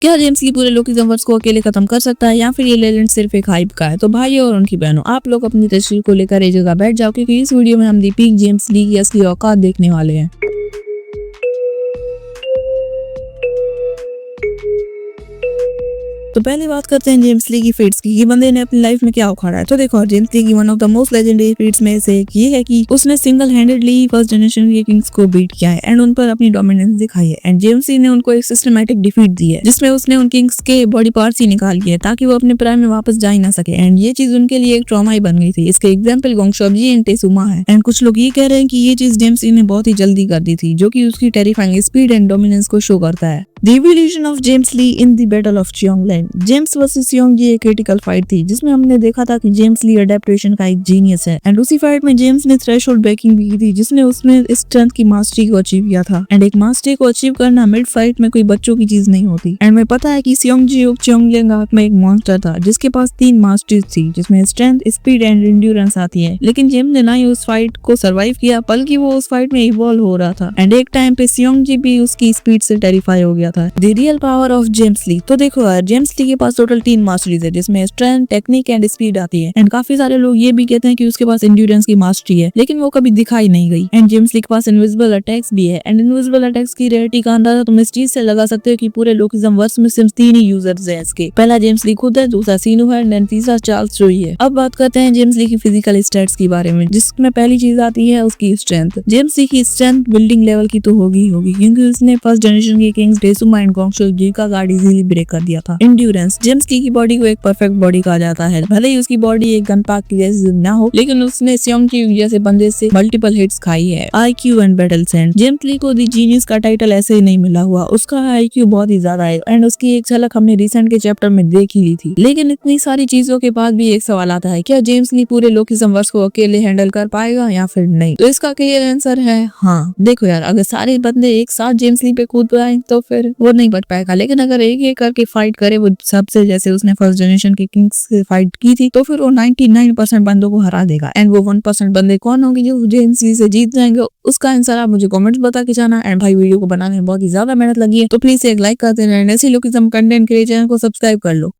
क्या जेम्स ली पूरे लोकिज्म वर्स को अकेले खत्म कर सकता है या फिर ये लेजेंड सिर्फ एक हाइप का है? तो भाइयों और उनकी बहनों, आप लोग अपनी तस्वीर को लेकर एक जगह बैठ जाओ, क्योंकि इस वीडियो में हम दीपिक जेम्स ली की असली औकात देखने वाले हैं। तो पहले बात करते हैं जेम्स ली की फीट्स की, ये बंदे ने अपनी लाइफ में क्या उखाड़ा है। तो देखो, जेम्स ली की one of the most legendary feats में से एक ये है कि उसने सिंगल हैंडेडली फर्स्ट जनरेशन के किंग्स को बीट किया है एंड उन पर अपनी डोमिनेंस दिखाई है। एंड जेम्स ली ने उनको एक सिस्टमैटिक डिफीट दी है, जिसमें उसने उन किंग्स के बॉडी पार्ट्स ही निकाल दिए ताकि वो अपने प्राइम में वापस जा ही ना सके। एंड ये चीज उनके लिए एक ट्रॉमा ही बन गई थी। इसके एग्जाम्पल गोंगशॉबजी एंड टेसुमा है। एंड कुछ लोग ये कह रहे हैं कि ये चीज जेम्स ली ने बहुत ही जल्दी कर दी थी, जो कि उसकी टेरिफाइंग स्पीड एंड डोमिनेंस को शो करता है। The evolution of James Lee in the Battle of Cheongland। James versus Cheong एक क्रिटिकल फाइट थी, जिसमें हमने देखा था कि जेम्स ली अडेप्टेशन का एक जीनियस है। एंड उसी फाइट में जेम्स ने थ्रेशोल्ड ब्रेकिंग भी की थी, जिसने उसमें स्ट्रेंथ की मास्टरी को अचीव किया था। एंड एक मास्टरी को अचीव करना मिड फाइट में कोई बच्चों की चीज नहीं होती। एंड मैं पता है कि चियोंग में एक मॉन्स्टर था जिसके पास 3 मास्टरीज थी, जिसमें स्ट्रेंथ, स्पीड एंड एंड्योरेंस आती है। लेकिन जेम्स ने ना ही उस फाइट को सर्वाइव किया, बल्कि वो उस फाइट में इवॉल्व हो रहा था। एंड एक टाइम पे चियोंग भी उसकी स्पीड से टेरिफाई हो गया था। The real power of James Lee. तो देखो यार, जेम्स ली के पास टोटल 3 मास्टरीज है, जिसमें स्ट्रेंथ, टेक्निक एंड स्पीड आती है। एंड काफी सारे लोग ये भी कहते हैं कि उसके पास एंड्योरेंस की मास्टरी है, लेकिन वो कभी दिखाई नहीं गई। एंड जेम्स ली के पास इनविजिबल अटैक्स भी है। एंड इनविजिबल अटैक्स की रेयरिटी का अंदाजा तुम इस चीज से लगा सकते हो कि पूरे लोकिज्म वर्स में सिर्फ 3 ही यूजर्स हैं इसके। पहला जेम्स ली खुद है, दूसरा सीनू है एंड तीसरा चार्ल्स जोई है। अब बात करते हैं जेम्स ली की फिजिकल स्टैट्स के बारे में, जिसमें पहली चीज आती है उसकी स्ट्रेंथ। जेम्स ली की स्ट्रेंथ बिल्डिंग लेवल की तो होगी क्योंकि उसने फर्स्ट जनरेशन के किंग्स टेसुमा एंड गोंगशॉबजी का गार्ड इजीली ब्रेक कर दिया था। एंड्योरेंस। जेम्स ली की बॉडी को एक परफेक्ट बॉडी कहा जाता है। भले ही उसकी बॉडी एक गन पार्क की जैसी ना हो, लेकिन उसने चियोंग जैसे बंदे से मल्टीपल हिट्स खाई है। IQ and battle sense. James Lee को दी जीनियस का टाइटल ऐसे ही नहीं मिला हुआ, उसका IQ बहुत ही ज्यादा है। एंड उसकी एक झलक हमने रिसेंट के चैप्टर में देख ही ली थी। लेकिन इतनी सारी चीजों के बाद भी एक सवाल आता है, क्या जेम्स ली पूरे लोकिज्म वर्स को अकेले हैंडल कर पाएगा या फिर नहीं? तो इसका क्लियर आंसर है हाँ। देखो यार, अगर सारे बंदे एक साथ जेम्स ली पे कूद पाए तो फिर वो नहीं बच पाएगा, लेकिन अगर एक एक करके फाइट करे वो सबसे, जैसे उसने फर्स्ट जनरेशन के किंग्स से फाइट की थी, तो फिर वो 99% बंदों को हरा देगा। एंड वो 1% बंदे कौन होंगे जो जेम्स ली से जीत जाएंगे? उसका आंसर आप मुझे कमेंट्स बता के जाना। एंड भाई, वीडियो को बनाने में बहुत ही ज्यादा मेहनत लगी है, तो प्लीज एक लाइक कर देना। ऐसे लोकिज्म कंटेंट के लिए चैनल को सब्सक्राइब कर लो।